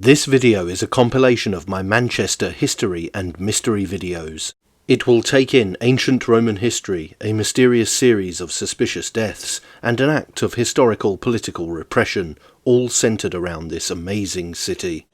This video is a compilation of my Manchester history and mystery videos. It will take in ancient Roman history, a mysterious series of suspicious deaths, and an act of historical political repression, all centred around this amazing city.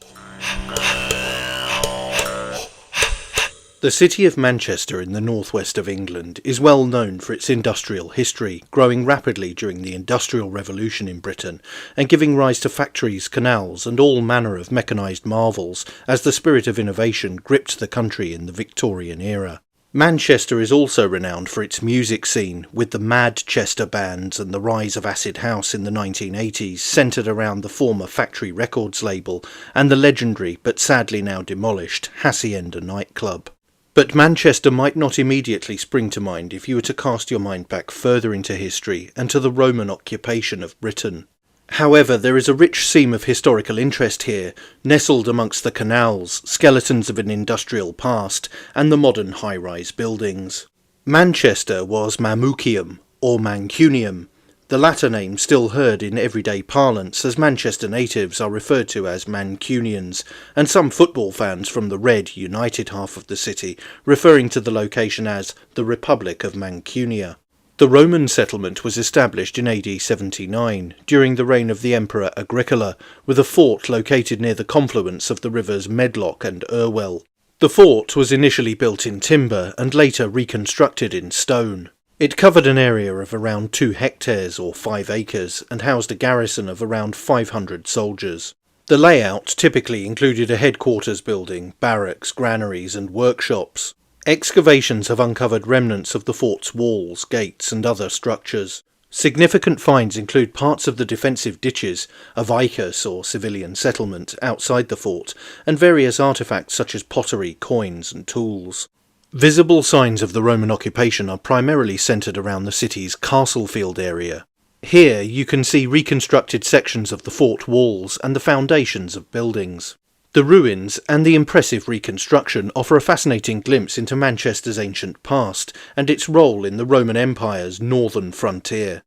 The city of Manchester in the northwest of England is well known for its industrial history, growing rapidly during the Industrial Revolution in Britain, and giving rise to factories, canals, and all manner of mechanised marvels as the spirit of innovation gripped the country in the Victorian era. Manchester is also renowned for its music scene, with the Mad Chester bands and the rise of acid house in the 1980s centred around the former Factory Records label and the legendary but sadly now demolished Hacienda nightclub. But Manchester might not immediately spring to mind if you were to cast your mind back further into history and to the Roman occupation of Britain. However, there is a rich seam of historical interest here, nestled amongst the canals, skeletons of an industrial past, and the modern high-rise buildings. Manchester was Mamucium, or Mancunium, the latter name still heard in everyday parlance, as Manchester natives are referred to as Mancunians, and some football fans from the Red United half of the city referring to the location as the Republic of Mancunia. The Roman settlement was established in AD 79, during the reign of the Emperor Agricola, with a fort located near the confluence of the rivers Medlock and Irwell. The fort was initially built in timber and later reconstructed in stone. It covered an area of around 2 hectares or 5 acres and housed a garrison of around 500 soldiers. The layout typically included a headquarters building, barracks, granaries and workshops. Excavations have uncovered remnants of the fort's walls, gates and other structures. Significant finds include parts of the defensive ditches, a vicus or civilian settlement outside the fort, and various artefacts such as pottery, coins and tools. Visible signs of the Roman occupation are primarily centred around the city's Castlefield area. Here you can see reconstructed sections of the fort walls and the foundations of buildings. The ruins and the impressive reconstruction offer a fascinating glimpse into Manchester's ancient past and its role in the Roman Empire's northern frontier.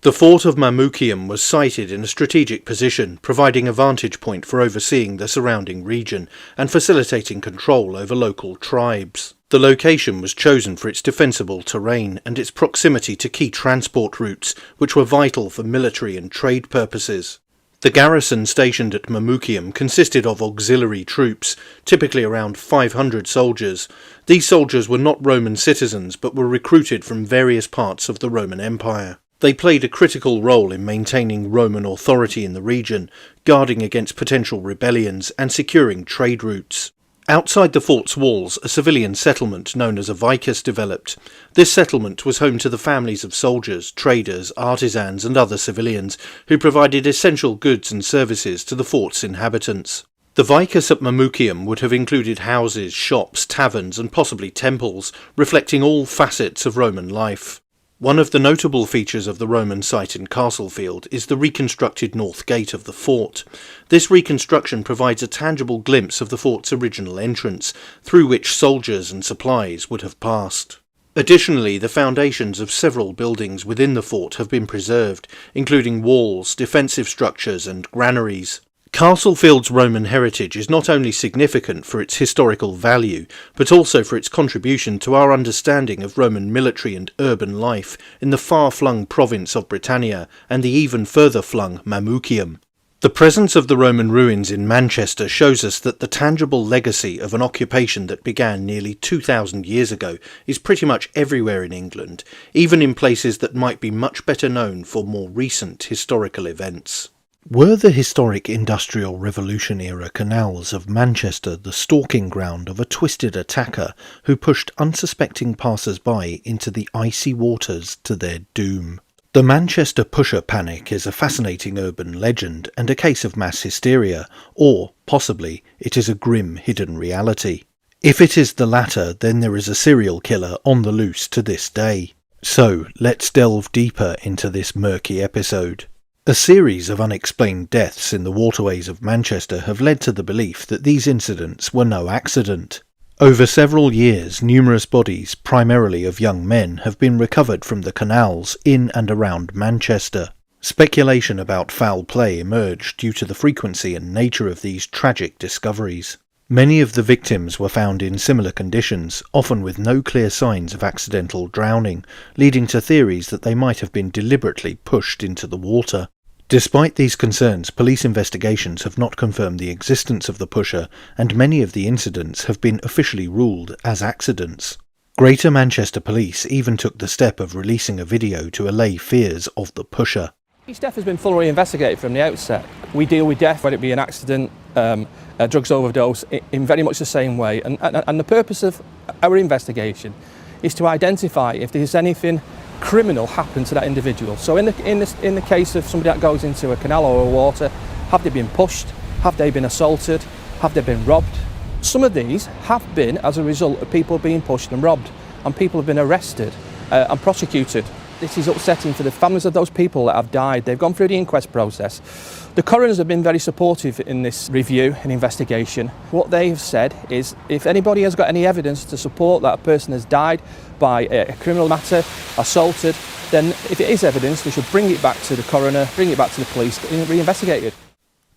The fort of Mamucium was sited in a strategic position, providing a vantage point for overseeing the surrounding region and facilitating control over local tribes. The location was chosen for its defensible terrain and its proximity to key transport routes, which were vital for military and trade purposes. The garrison stationed at Mamucium consisted of auxiliary troops, typically around 500 soldiers. These soldiers were not Roman citizens but were recruited from various parts of the Roman Empire. They played a critical role in maintaining Roman authority in the region, guarding against potential rebellions and securing trade routes. Outside the fort's walls, a civilian settlement known as a vicus developed. This settlement was home to the families of soldiers, traders, artisans and other civilians who provided essential goods and services to the fort's inhabitants. The vicus at Mamucium would have included houses, shops, taverns and possibly temples, reflecting all facets of Roman life. One of the notable features of the Roman site in Castlefield is the reconstructed north gate of the fort. This reconstruction provides a tangible glimpse of the fort's original entrance, through which soldiers and supplies would have passed. Additionally, the foundations of several buildings within the fort have been preserved, including walls, defensive structures and granaries. Castlefield's Roman heritage is not only significant for its historical value, but also for its contribution to our understanding of Roman military and urban life in the far-flung province of Britannia and the even further-flung Mamucium. The presence of the Roman ruins in Manchester shows us that the tangible legacy of an occupation that began nearly 2,000 years ago is pretty much everywhere in England, even in places that might be much better known for more recent historical events. Were the historic Industrial Revolution era canals of Manchester the stalking ground of a twisted attacker who pushed unsuspecting passers-by into the icy waters to their doom? The Manchester pusher panic is a fascinating urban legend and a case of mass hysteria, or, possibly, it is a grim hidden reality. If it is the latter, then there is a serial killer on the loose to this day. So, let's delve deeper into this murky episode. A series of unexplained deaths in the waterways of Manchester have led to the belief that these incidents were no accident. Over several years, numerous bodies, primarily of young men, have been recovered from the canals in and around Manchester. Speculation about foul play emerged due to the frequency and nature of these tragic discoveries. Many of the victims were found in similar conditions, often with no clear signs of accidental drowning, leading to theories that they might have been deliberately pushed into the water. Despite these concerns, police investigations have not confirmed the existence of the pusher, and many of the incidents have been officially ruled as accidents. Greater Manchester Police even took the step of releasing a video to allay fears of the pusher. Each death has been thoroughly investigated from the outset. We deal with death, whether it be an accident, a drugs overdose, in very much the same way. And the purpose of our investigation is to identify if there's anything criminal happened to that individual. So in the case of somebody that goes into a canal or a water, have they been pushed? Have they been assaulted? Have they been robbed? Some of these have been as a result of people being pushed and robbed, and people have been arrested and prosecuted. This is upsetting for the families of those people that have died. They've gone through the inquest process. The coroners have been very supportive in this review and investigation. What they've said is if anybody has got any evidence to support that a person has died by a criminal matter, assaulted, then if it is evidence, they should bring it back to the coroner, bring it back to the police and re-investigate it.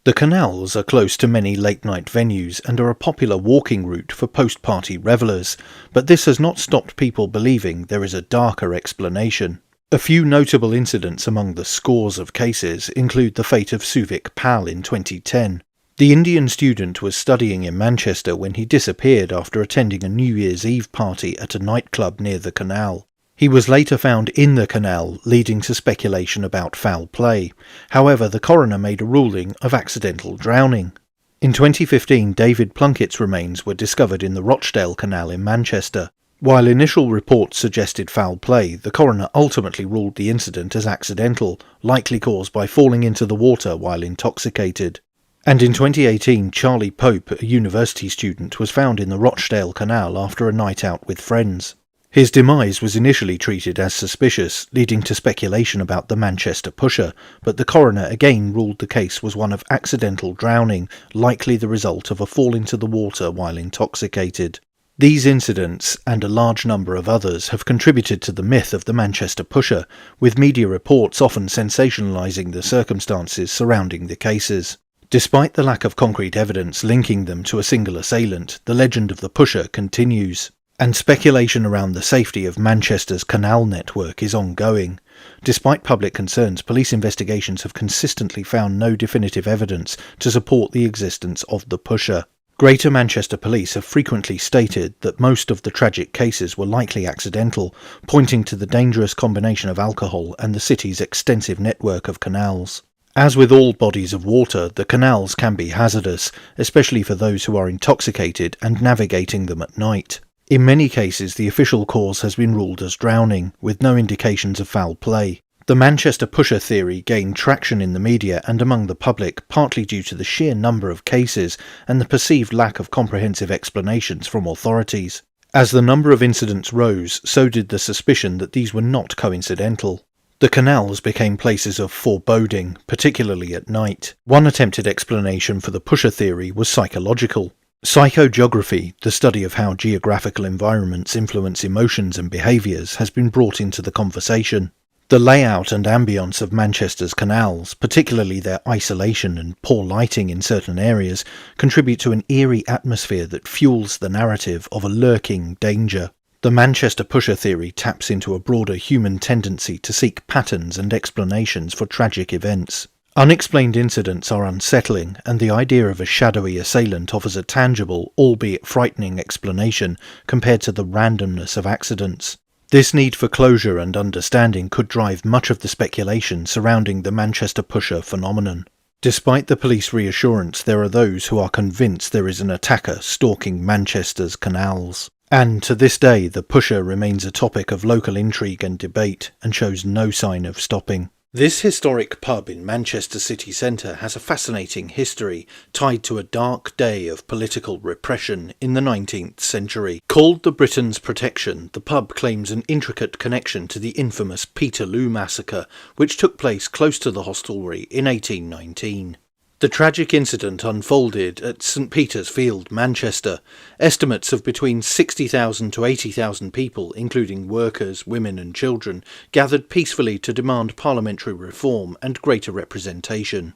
The canals are close to many late-night venues and are a popular walking route for post-party revellers, but this has not stopped people believing there is a darker explanation. A few notable incidents among the scores of cases include the fate of Suvik Pal in 2010. The Indian student was studying in Manchester when he disappeared after attending a New Year's Eve party at a nightclub near the canal. He was later found in the canal, leading to speculation about foul play. However, the coroner made a ruling of accidental drowning. In 2015, David Plunkett's remains were discovered in the Rochdale Canal in Manchester. While initial reports suggested foul play, the coroner ultimately ruled the incident as accidental, likely caused by falling into the water while intoxicated. And in 2018, Charlie Pope, a university student, was found in the Rochdale Canal after a night out with friends. His demise was initially treated as suspicious, leading to speculation about the Manchester pusher, but the coroner again ruled the case was one of accidental drowning, likely the result of a fall into the water while intoxicated. These incidents, and a large number of others, have contributed to the myth of the Manchester pusher, with media reports often sensationalising the circumstances surrounding the cases. Despite the lack of concrete evidence linking them to a single assailant, the legend of the pusher continues, and speculation around the safety of Manchester's canal network is ongoing. Despite public concerns, police investigations have consistently found no definitive evidence to support the existence of the pusher. Greater Manchester Police have frequently stated that most of the tragic cases were likely accidental, pointing to the dangerous combination of alcohol and the city's extensive network of canals. As with all bodies of water, the canals can be hazardous, especially for those who are intoxicated and navigating them at night. In many cases, the official cause has been ruled as drowning, with no indications of foul play. The Manchester pusher theory gained traction in the media and among the public, partly due to the sheer number of cases and the perceived lack of comprehensive explanations from authorities. As the number of incidents rose, so did the suspicion that these were not coincidental. The canals became places of foreboding, particularly at night. One attempted explanation for the pusher theory was psychological. Psychogeography, the study of how geographical environments influence emotions and behaviours, has been brought into the conversation. The layout and ambience of Manchester's canals, particularly their isolation and poor lighting in certain areas, contribute to an eerie atmosphere that fuels the narrative of a lurking danger. The Manchester pusher theory taps into a broader human tendency to seek patterns and explanations for tragic events. Unexplained incidents are unsettling, and the idea of a shadowy assailant offers a tangible, albeit frightening explanation compared to the randomness of accidents. This need for closure and understanding could drive much of the speculation surrounding the Manchester pusher phenomenon. Despite the police reassurance, there are those who are convinced there is an attacker stalking Manchester's canals. And to this day, the pusher remains a topic of local intrigue and debate, and shows no sign of stopping. This historic pub in Manchester city centre has a fascinating history tied to a dark day of political repression in the 19th century. Called the Britain's Protection, the pub claims an intricate connection to the infamous Peterloo massacre, which took place close to the hostelry in 1819. The tragic incident unfolded at St Peter's Field, Manchester. Estimates of between 60,000 to 80,000 people, including workers, women and children, gathered peacefully to demand parliamentary reform and greater representation.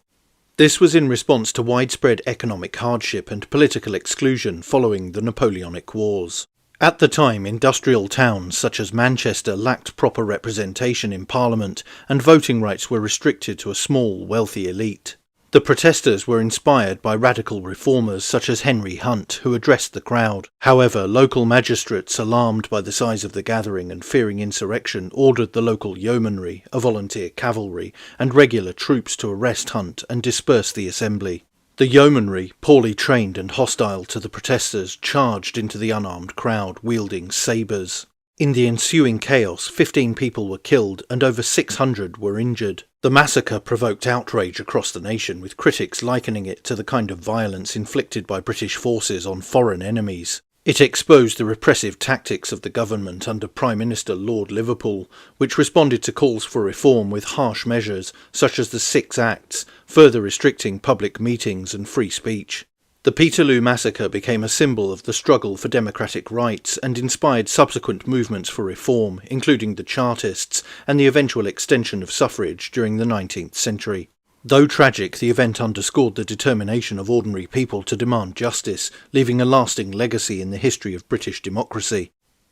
This was in response to widespread economic hardship and political exclusion following the Napoleonic Wars. At the time, industrial towns such as Manchester lacked proper representation in Parliament, and voting rights were restricted to a small, wealthy elite. The protesters were inspired by radical reformers such as Henry Hunt, who addressed the crowd. However, local magistrates, alarmed by the size of the gathering and fearing insurrection, ordered the local yeomanry, a volunteer cavalry, and regular troops to arrest Hunt and disperse the assembly. The yeomanry, poorly trained and hostile to the protesters, charged into the unarmed crowd, wielding sabres. In the ensuing chaos, 15 people were killed and over 600 were injured. The massacre provoked outrage across the nation, with critics likening it to the kind of violence inflicted by British forces on foreign enemies. It exposed the repressive tactics of the government under Prime Minister Lord Liverpool, which responded to calls for reform with harsh measures such as the 6 Acts, further restricting public meetings and free speech. The Peterloo massacre became a symbol of the struggle for democratic rights and inspired subsequent movements for reform, including the Chartists and the eventual extension of suffrage during the 19th century. Though tragic, the event underscored the determination of ordinary people to demand justice, leaving a lasting legacy in the history of British democracy.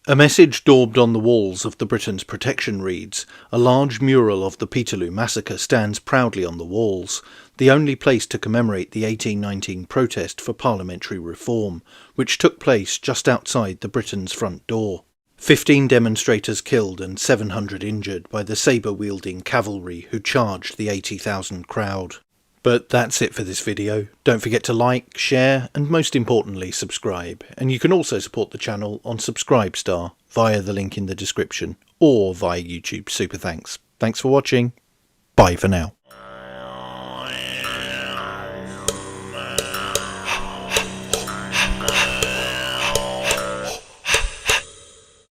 A message daubed on the walls of the Britain's Protection reads, "A large mural of the Peterloo massacre stands proudly on the walls, the only place to commemorate the 1819 protest for parliamentary reform, which took place just outside the Britain's front door. 15 demonstrators killed and 700 injured by the sabre-wielding cavalry who charged the 80,000 crowd." But that's it for this video. Don't forget to like, share, and most importantly subscribe. And you can also support the channel on Subscribestar via the link in the description, or via YouTube Super Thanks. Thanks for watching. Bye for now.